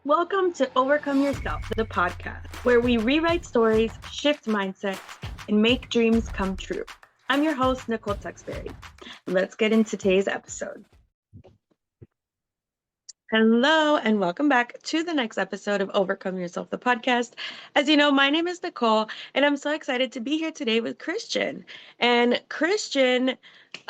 Welcome to Overcome Yourself, the podcast, where we rewrite stories, shift mindsets, and make dreams come true. I'm your host, Nicole. Let's get into today's episode. Hello, and welcome back to the next episode of Overcome Yourself, the podcast. As you know, my name is Nicole, and I'm so excited to be here today with Christian. And Christian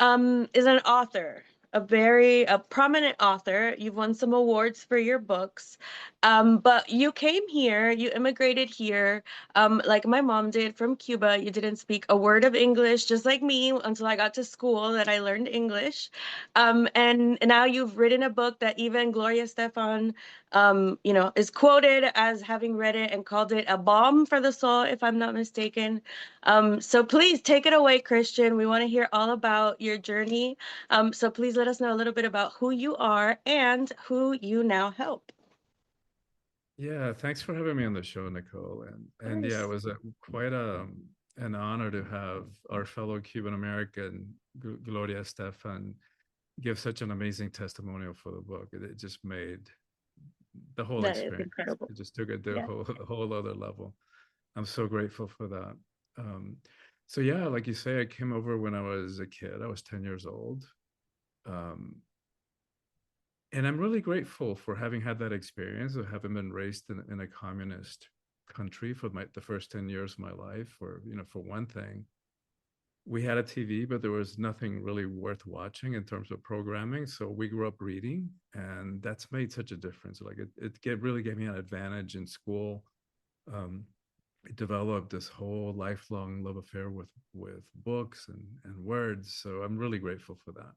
is an author, a prominent author. You've won some awards for your books, but you came here, you immigrated here, like my mom did from Cuba. You didn't speak a word of English, just like me, until I got to school that I learned English. And now you've written a book that even Gloria Stefan, is quoted as having read it and called it a balm for the soul, if I'm not mistaken. So please take it away, Christian. We want to hear all about your journey. So please let us know a little bit about who you are and who you now help. Yeah, thanks for having me on the show, Nicole. And yeah, it was quite an honor to have our fellow Cuban American Gloria Estefan give such an amazing testimonial for the book. It just made the whole That is experience. incredible. It just took it to Yeah. a whole other level. I'm so grateful for that. Um, so yeah, like you say, I came over when I was a kid. I was 10 years old. Um, and I'm really grateful for having had that experience of having been raised in a communist country for the first 10 years of my life. For one thing, we had a TV, but there was nothing really worth watching in terms of programming. So we grew up reading, and that's made such a difference. Like really gave me an advantage in school. It developed this whole lifelong love affair with books and words. So I'm really grateful for that.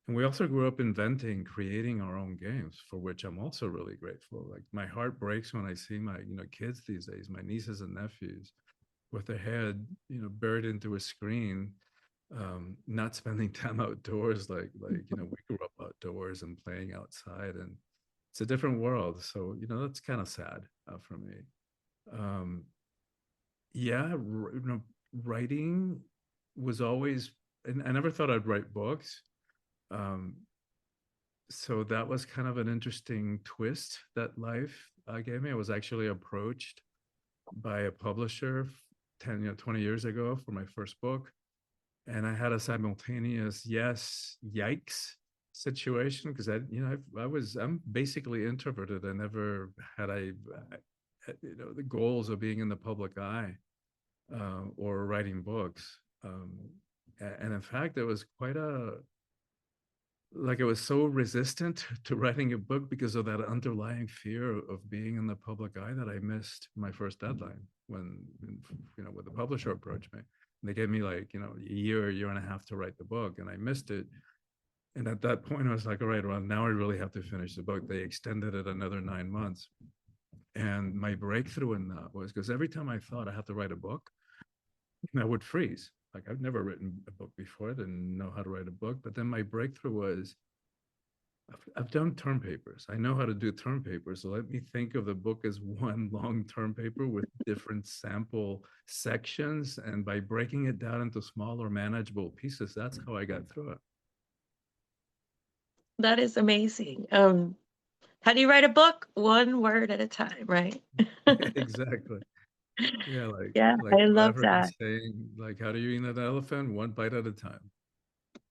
And we also grew up inventing, creating our own games, for which I'm also really grateful. Like my heart breaks when I see my, kids these days, my nieces and nephews, with their head, buried into a screen, not spending time outdoors we grew up outdoors and playing outside, and it's a different world. So that's kind of sad for me. Um, yeah, writing was always, and I never thought I'd write books. Um, so that was kind of an interesting twist that life gave me. I was actually approached by a publisher 20 years ago for my first book. And I had a simultaneous yes, yikes situation because I'm basically introverted. I never had the goals of being in the public eye or writing books. And in fact, it was quite I was so resistant to writing a book because of that underlying fear of being in the public eye that I missed my first deadline when the publisher approached me. And they gave me a year and a half to write the book, and I missed it. And at that point, I was like, all right, well, now I really have to finish the book. They extended it another 9 months. And my breakthrough in that was because every time I thought I had to write a book, I would freeze. Like I've never written a book before. I didn't know how to write a book. But then my breakthrough was I've done term papers. I know how to do term papers. So let me think of the book as one long term paper with different sample sections. And by breaking it down into smaller, manageable pieces, that's how I got through it. That is amazing. How do you write a book? One word at a time, right? Exactly. Yeah, Yeah, like I the love African that. saying, like, how do you eat an elephant? One bite at a time.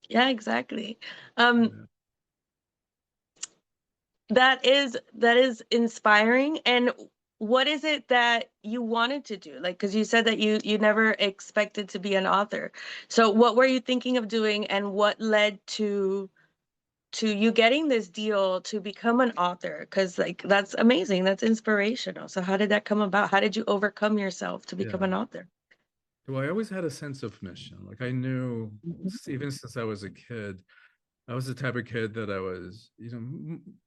Yeah, exactly. Um, Yeah. that is inspiring. And what is it that you wanted to do? Like, because you said that you never expected to be an author. So what were you thinking of doing, and what led to you getting this deal to become an author? Because like that's amazing. That's inspirational. So how did that come about? How did you overcome yourself to become Yeah. an author? Well, I always had a sense of mission. Like I knew, Mhm. even since I was a kid, I was the type of kid that I was,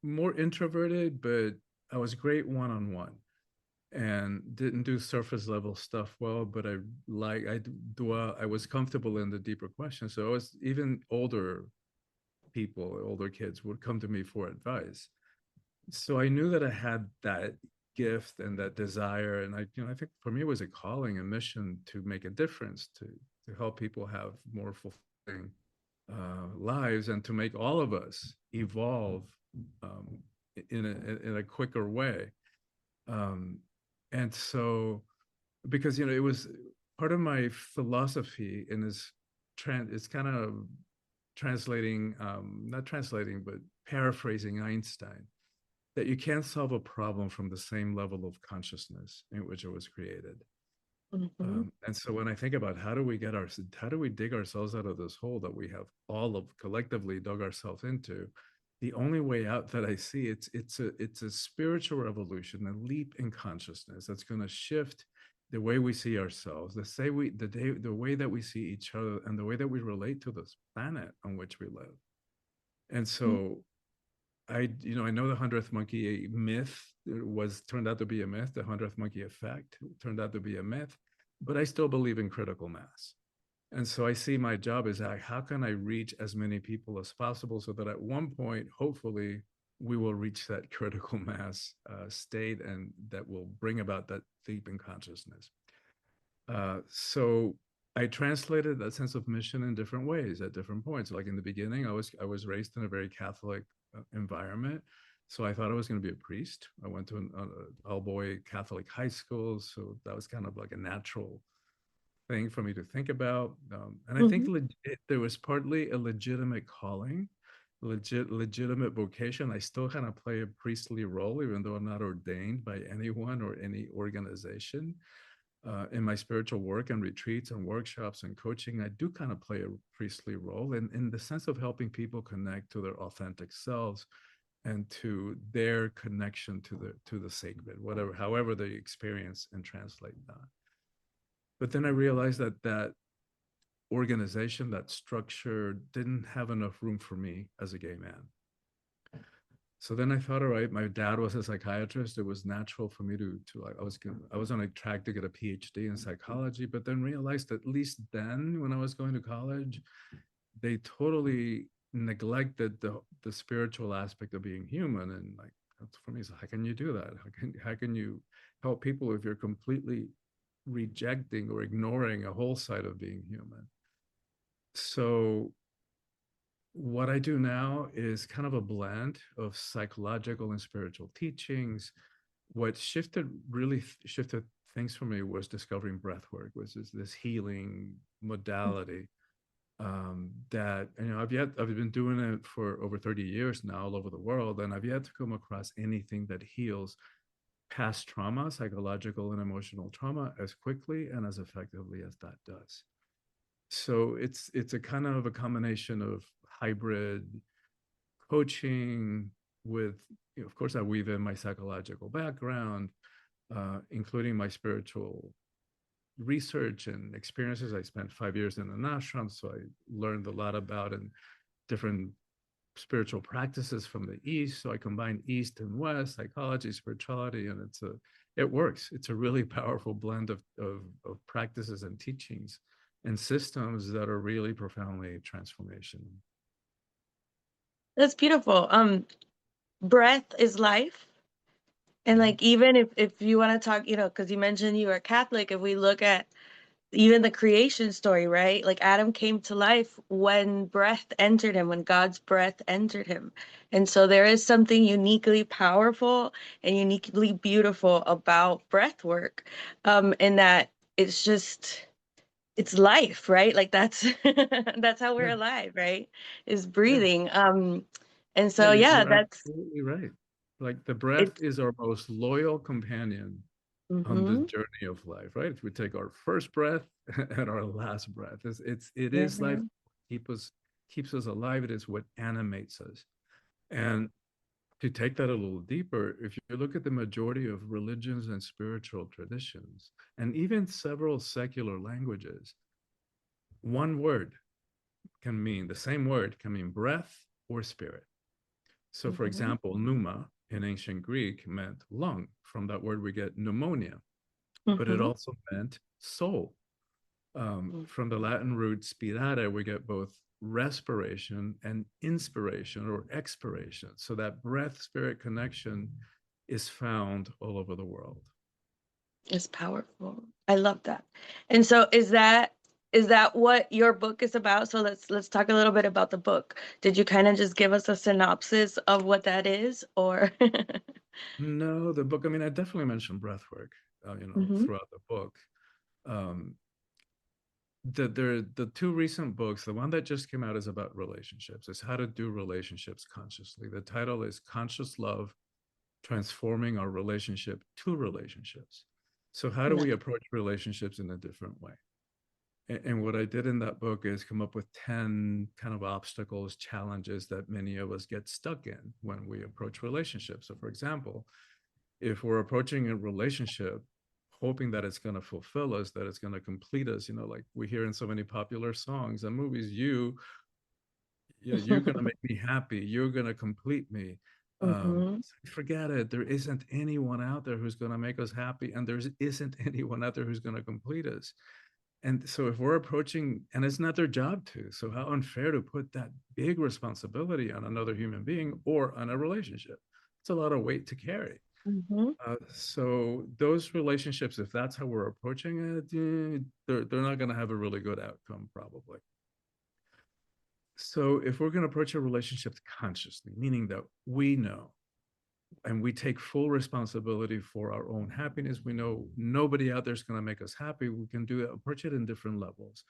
more introverted, but I was great one on one and didn't do surface level stuff well. But I was comfortable in the deeper questions. So I was even older kids would come to me for advice. So I knew that I had that gift and that desire, and I think for me it was a calling, a mission to make a difference, to help people have more fulfilling lives, and to make all of us evolve um, in a quicker way. Um, and so, because it was part of my philosophy in this it's kind of translating, not translating, but paraphrasing Einstein, that you can't solve a problem from the same level of consciousness in which it was created. Mm-hmm. And so when I think about how do we dig ourselves out of this hole that we have all of collectively dug ourselves into, the only way out that I see, it's a spiritual revolution, a leap in consciousness that's going to shift the way we see ourselves, the way that we see each other, and the way that we relate to this planet on which we live. And so I know the 100th monkey myth was turned out to be a myth. The 100th monkey effect turned out to be a myth, but I still believe in critical mass. And so I see my job as how can I reach as many people as possible so that at one point, hopefully, we will reach that critical mass state, and that will bring about that leap in consciousness. So I translated that sense of mission in different ways at different points. Like in the beginning, I was raised in a very Catholic environment, so I thought I was going to be a priest. I went to an all-boy Catholic high school, so that was kind of like a natural thing for me to think about. And I think Mm-hmm. there was partly a legitimate calling, legitimate vocation. I still kind of play a priestly role, even though I'm not ordained by anyone or any organization. In my spiritual work and retreats and workshops and coaching, I do kind of play a priestly role in the sense of helping people connect to their authentic selves and to their connection to the sacred, however they experience and translate that. But then I realized that organization, that structure, didn't have enough room for me as a gay man. So then I thought, all right, my dad was a psychiatrist. It was natural for me I was on a track to get a PhD in psychology, but then realized, at least then when I was going to college, they totally neglected the spiritual aspect of being human. And like, for me, how can you do that? How can you help people if you're completely rejecting or ignoring a whole side of being human? So what I do now is kind of a blend of psychological and spiritual teachings. What really shifted things for me was discovering breath work, which is this healing modality that I've been doing it for over 30 years now all over the world, and I've yet to come across anything that heals past trauma, psychological and emotional trauma, as quickly and as effectively as that does. So it's a kind of a combination of hybrid coaching with, of course, I weave in my psychological background, including my spiritual research and experiences. I spent 5 years in an ashram, so I learned a lot about and different spiritual practices from the East. So I combine East and West psychology, spirituality, and it works. It's a really powerful blend of practices and teachings and systems that are really profoundly transformational. That's beautiful. Breath is life. And Mm-hmm. like even if you want to talk, because you mentioned you were Catholic, if we look at even the creation story, right? Like Adam came to life when breath entered him, when God's breath entered him. And so there is something uniquely powerful and uniquely beautiful about breath work. In that it's just it's life, right? Like that's that's how we're Yeah, alive, right? Is yeah. breathing. And Yeah, so yeah, you're that's absolutely right. Like the breath it's is our most loyal companion on the mm-hmm. journey of life, right? If we take our first breath and our last breath, it is life. Mm-hmm. Keep us keeps us alive. It is what animates us. And to take that a little deeper, if you look at the majority of religions and spiritual traditions, and even several secular languages, one word the same word can mean breath or spirit. So, for Mm-hmm. example, pneuma in ancient Greek meant lung. From that word, we get pneumonia, but it Mm-hmm. also meant soul. From the Latin root spirare, we get both respiration and inspiration or expiration. So that breath spirit connection is found all over the world. It's powerful. I love that. And so is that Is that what your book is about? So let's talk a little bit about the book. Did you kind of just give us a synopsis of what that is, or? No, the book, I mean, I definitely mentioned breath work, Hmm. throughout the book. Um, the two recent books, the one that just came out is about relationships. It's how to do relationships consciously. The title is Conscious Love: Transforming Our Relationship to Relationships. So how do we Nice. approach relationships in a different way? And what I did in that book is come up with 10 kind of obstacles, challenges that many of us get stuck in when we approach relationships. So, for example, if we're approaching a relationship hoping that it's going to fulfill us, that it's going to complete us, like we hear in so many popular songs and movies, yeah, you're going to make me happy, you're going to complete me. Hmm. Forget it. There isn't anyone out there who's going to make us happy, and there isn't anyone out there who's going to complete us. And so if we're approaching, and it's not their job to, so how unfair to put that big responsibility on another human being or on a relationship. It's a lot of weight to carry. Hmm. So those relationships, if that's how we're approaching it, they're not going to have a really good outcome, probably. So if we're going to approach a relationship consciously, meaning that we know and we take full responsibility for our own happiness, we know nobody out there is going to make us happy. We can do it, approach it in different levels.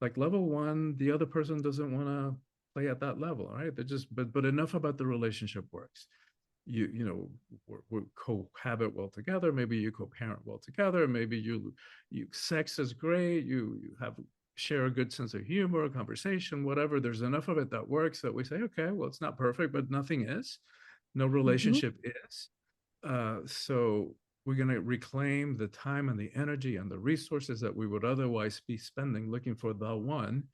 Like level one, the other person doesn't want to play at that level, right? They're just, but enough about the relationship works. We cohabit well together, maybe you co-parent well together, maybe you sex is great, you have share a good sense of humor, conversation, whatever. There's enough of it that works that we say, okay, well, it's not perfect, but nothing is, no Hmm. relationship is. So we're going to reclaim the time and the energy and the resources that we would otherwise be spending looking for the one.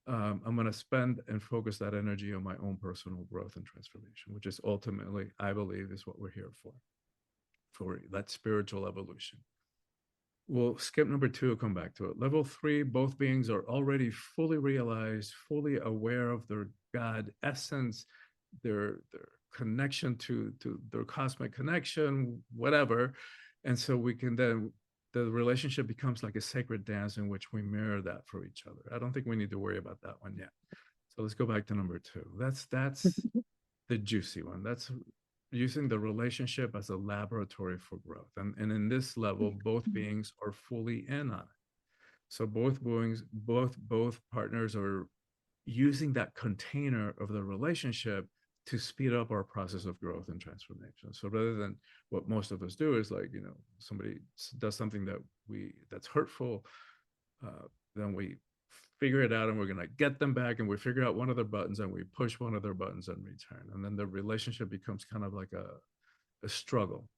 I'm going to spend and focus that energy on my own personal growth and transformation, which is ultimately, I believe, is what we're here for that spiritual evolution. We'll skip number two, come back to it. Level three, both beings are already fully realized, fully aware of their God essence, their connection to their cosmic connection, whatever. And so we can then, the relationship becomes like a sacred dance in which we mirror that for each other. I don't think we need to worry about that one yet. So let's go back to number two. That's the juicy one. That's using the relationship as a laboratory for growth. And in this level, both beings are fully in on it. So both partners are using that container of the relationship to speed up our process of growth and transformation. So rather than what most of us do is like, somebody does something that's hurtful, then we figure it out and we're going to get them back, and we figure out one of their buttons and we push one of their buttons in return. And then the relationship becomes kind of like a struggle,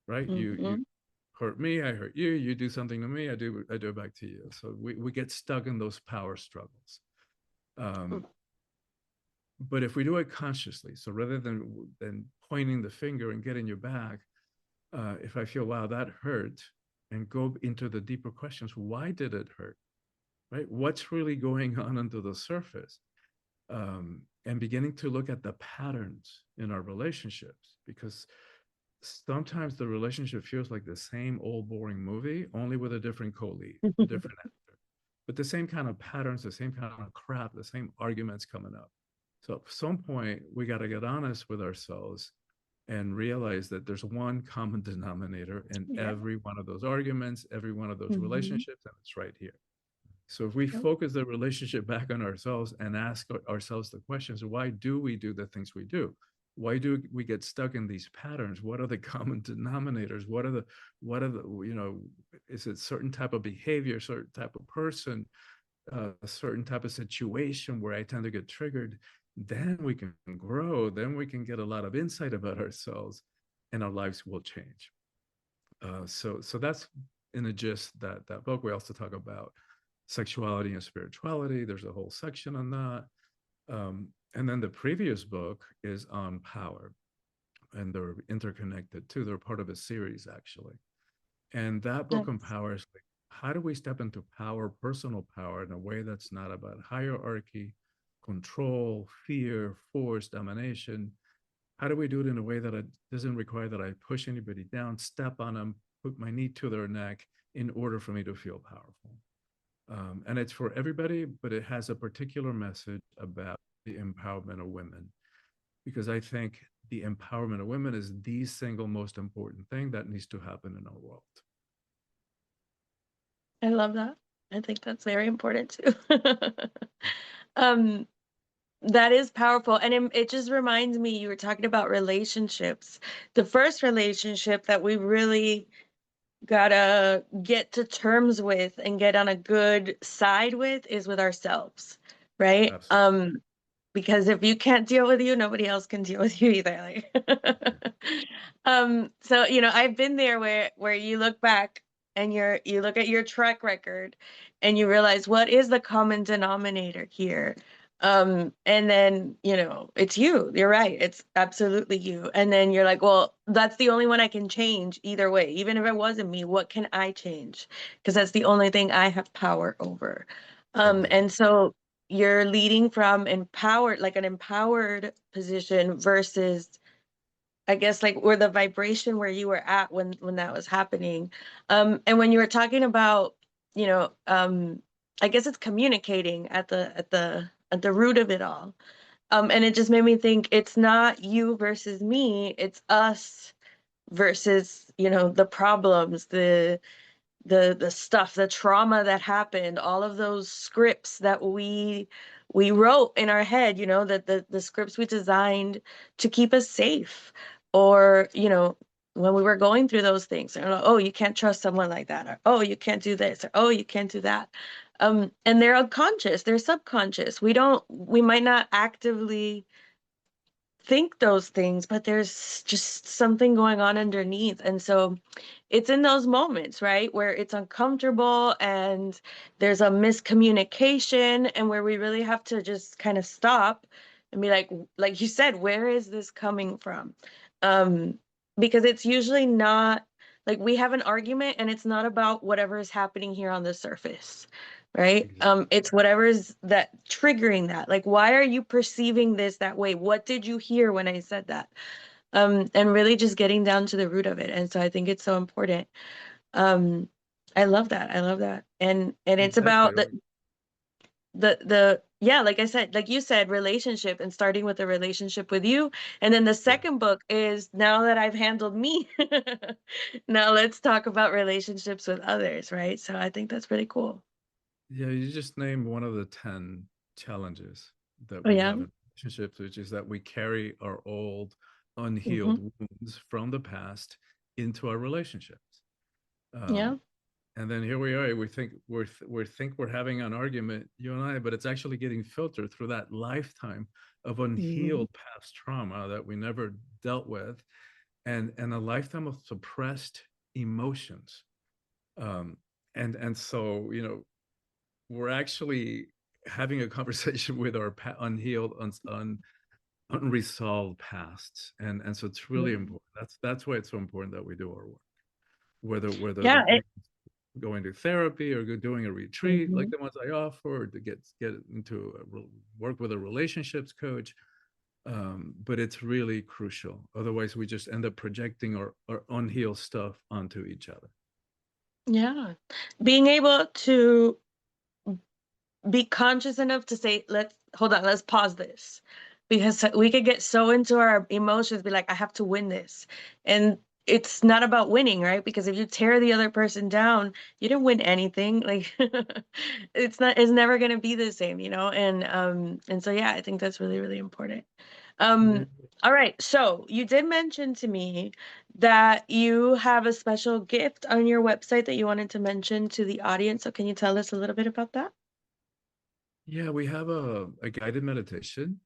right? You Hmm. hurt me, I hurt you, you do something to me, I do it back to you. So we get stuck in those power struggles. Um, but if we do it consciously, so rather than pointing the finger and getting you back, if I feel, wow, that hurt, and go into the deeper questions, why did it hurt, right? What's really going on under the surface? And beginning to look at the patterns in our relationships, because sometimes the relationship feels like the same old boring movie, only with a different co-lead, a different actor, but the same kind of patterns, the same kind of crap, the same arguments coming up. So at some point, we got to get honest with ourselves and realize that there's one common denominator in Yeah. every one of those arguments, every one of those Hmm. relationships, and it's right here. So if we Yep. focus the relationship back on ourselves and ask ourselves the questions, why do we do the things we do? Why do we get stuck in these patterns? What are the common denominators? What are the, is it certain type of behavior, certain type of person, a certain type of situation where I tend to get triggered? Then we can grow. Then we can get a lot of insight about ourselves, and our lives will change. So that's in a gist that book. We also talk about sexuality and spirituality. There's a whole section on that. And then the previous book is on power, and they're interconnected too. They're part of a series actually. And that book on Nice. power is like, how do we step into power, personal power, in a way that's not about hierarchy, control, fear, force, domination? How do we do it in a way that it doesn't require that I push anybody down, step on them, put my knee to their neck in order for me to feel powerful? And it's for everybody, but it has a particular message about the empowerment of women, because I think the empowerment of women is the single most important thing that needs to happen in our world. I love that. I think that's very important too. um, that is powerful. And it just reminds me, you were talking about relationships. The first relationship that we really gotta get to terms with and get on a good side with is with ourselves, right? Absolutely. Because if you can't deal with you, nobody else can deal with you either. Like, so I've been there where you look back and you look at your track record and you realize what is the common denominator here. And then, it's you. You're right. It's absolutely you. And then you're like, well, that's the only one I can change either way. Even if it wasn't me, what can I change? Because that's the only thing I have power over. Exactly. And so you're leading from empowered, like an empowered position versus, I guess, like where the vibration where you were at when that was happening. And when you were talking about, I guess it's communicating at the root of it all. And it just made me think it's not you versus me, it's us versus, the problems, the stuff, the trauma that happened, all of those scripts that we wrote in our head, that the scripts we designed to keep us safe, or when we were going through those things, oh, you can't trust someone like that, or oh, you can't do this, or oh, you can't do that. And they're unconscious, they're subconscious. We might not actively think those things, but there's just something going on underneath. And so it's in those moments, right, where it's uncomfortable and there's a miscommunication, and where we really have to just kind of stop and be like you said, where is this coming from? Um, because it's usually not like we have an argument and it's not about whatever is happening here on the surface, right? Exactly. It's whatever's that triggering that. Like, why are you perceiving this that way? What did you hear when I said that? And really just getting down to the root of it. And so I think it's so important. Um, I love that. I love that. And it's Exactly about the right. the yeah, like I said, like you said, relationship, and starting with a relationship with you. And then the Yeah. second book is, now that I've handled me, now let's talk about relationships with others, right? So I think that's pretty cool. Yeah, you just named one of the 10 challenges that Oh we yeah. have in relationships, which is that we carry our old unhealed Hmm. wounds from the past into our relationships. Yeah. Um, and then here we are. We think we're having an argument, you and I, but it's actually getting filtered through that lifetime of Hmm. unhealed past trauma that we never dealt with, and a lifetime of suppressed emotions. Um, and so we're actually having a conversation with our unhealed, unresolved pasts, and so it's really important. That's why it's so important that we do our work, whether Yeah. that means going to therapy or doing a retreat like Mhm. the ones I offer, or to get into work with a relationships coach. But it's really crucial. Otherwise, we just end up projecting our unhealed stuff onto each other. Yeah. Being able to be conscious enough to say, let's hold on, let's pause this. Because we could get so into our emotions, be like, I have to win this. And it's not about winning, right? Because if you tear the other person down, you didn't win anything. Like it's never gonna be the same, and so yeah, I think that's really, really important. Yeah. Um, all right, so you did mention to me that you have a special gift on your website that you wanted to mention to the audience. So can you tell us a little bit about that? Yeah, we have a guided meditation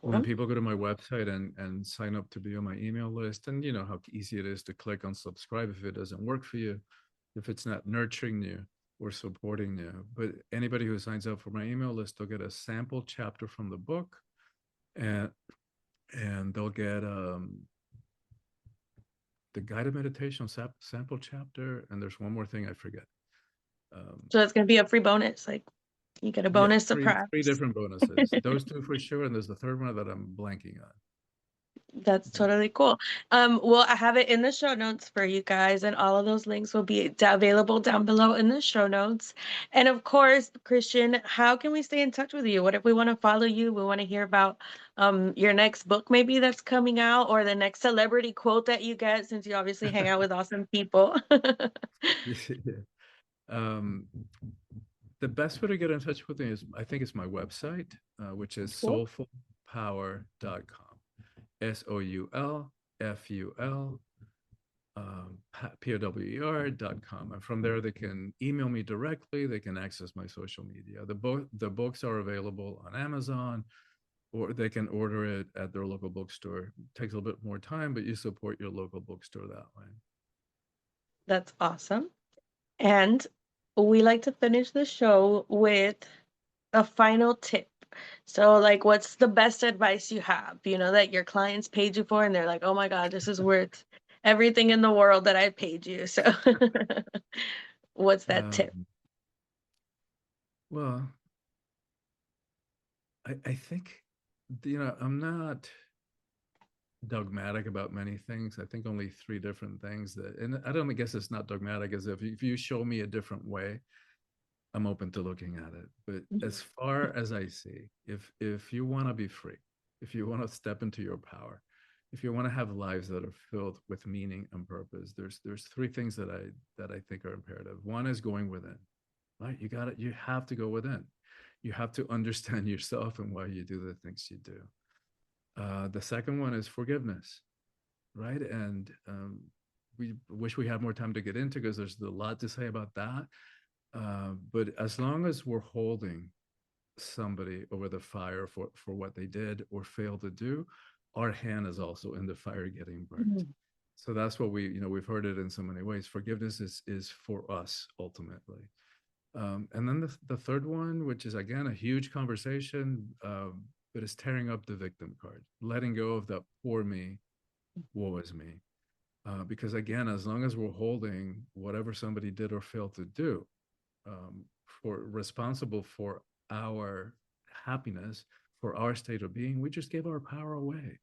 when Cool. people go to my website and sign up to be on my email list. And you know how easy it is to click on subscribe if it doesn't work for you, if it's not nurturing you or supporting you. But anybody who signs up for my email list, they'll get a sample chapter from the book, and they'll get the guided meditation sample chapter, and there's one more thing I forget. um, So it's gonna be a free bonus. Like you get a yeah, bonus three surprise. different bonuses, those two for sure, and there's the third one that I'm blanking on. That's totally cool. Well, I have it in the show notes for you guys, and all of those links will be available down below in the show notes. And of course, Christian, how can we stay in touch with you? What if we want to follow you? We want to hear about your next book maybe that's coming out, or the next celebrity quote that you get, since you obviously hang out with awesome people. Yeah. Um, the best way to get in touch with me is, I think it's my website, which is Cool. soulfulpower.com. SOULFUL POWER.com. And from there, they can email me directly. They can access my social media. The books are available on Amazon, or they can order it at their local bookstore. It takes a little bit more time, but you support your local bookstore that way. That's awesome. And we like to finish the show with a final tip. So, like, what's the best advice you have, that your clients paid you for, and they're like, oh my God, this is worth everything in the world that I paid you. So, what's that tip? Well, I think, I'm not dogmatic about many things. I think only three different things and I guess it's not dogmatic, as if you show me a different way, I'm open to looking at it. But as far as I see, if you want to be free, if you want to step into your power, if you want to have lives that are filled with meaning and purpose, there's three things that I think are imperative. One is going within, right? You have to go within. You have to understand yourself and why you do the things you do. The second one is forgiveness, right? And we wish we had more time to get into, because there's a lot to say about that. But as long as we're holding somebody over the fire for what they did or failed to do, our hand is also in the fire getting burnt. Mm-hmm. So that's what we've heard it in so many ways. Forgiveness is for us ultimately. And then the third one, which is again a huge conversation, but it's tearing up the victim card, letting go of that poor me, woe is me. Because again, as long as we're holding whatever somebody did or failed to do, responsible for our happiness, for our state of being, we just gave our power away.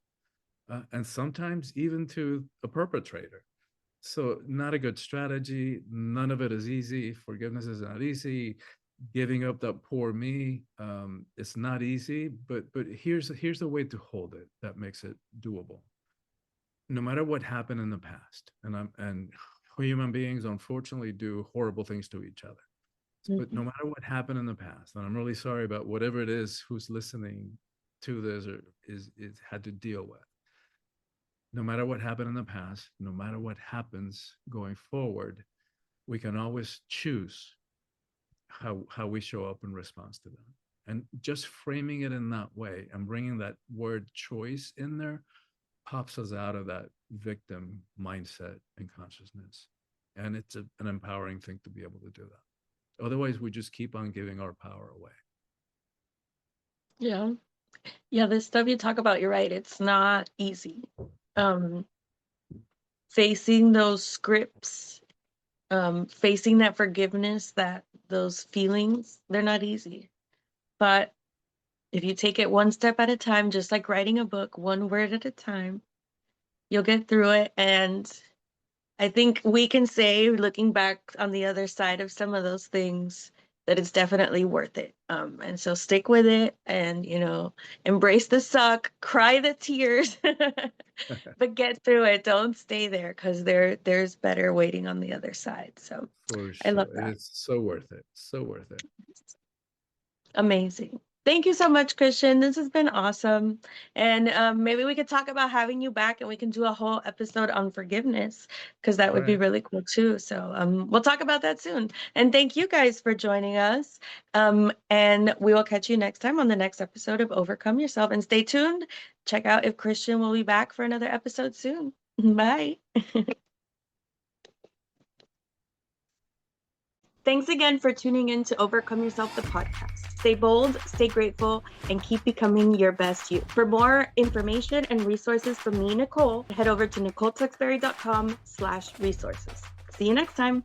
And sometimes even to a perpetrator. So not a good strategy. None of it is easy. Forgiveness is not easy. Giving up that poor me, it's not easy, but here's the way to hold it that makes it doable. No matter what happened in the past, and human beings unfortunately do horrible things to each other. But no matter what happened in the past, and I'm really sorry about whatever it is who's listening to this or is had to deal with. No matter what happened in the past, no matter what happens going forward, we can always choose how we show up in response to them. And just framing it in that way and bringing that word choice in there pops us out of that victim mindset and consciousness. And it's an empowering thing to be able to do that. Otherwise, we just keep on giving our power away. Yeah. Yeah, this stuff you talk about, you're right. It's not easy. Facing those scripts, facing that forgiveness, those feelings, they're not easy. But if you take it one step at a time, just like writing a book, one word at a time, you'll get through it. And I think we can say, looking back on the other side of some of those things, that it's definitely worth it. And so stick with it and, embrace the suck, cry the tears, but get through it. Don't stay there, because there's better waiting on the other side. So for I love sure. that. It's so worth it. So worth it. Amazing. Thank you so much, Christian. This has been awesome. And maybe we could talk about having you back, and we can do a whole episode on forgiveness, because that would be really cool too. So we'll talk about that soon. And thank you guys for joining us. And we will catch you next time on the next episode of Overcome Yourself. And stay tuned. Check out if Christian will be back for another episode soon. Bye. Thanks again for tuning in to Overcome Yourself, the podcast. Stay bold, stay grateful, and keep becoming your best you. For more information and resources from me, Nicole, head over to nicoletexberry.com/resources. See you next time.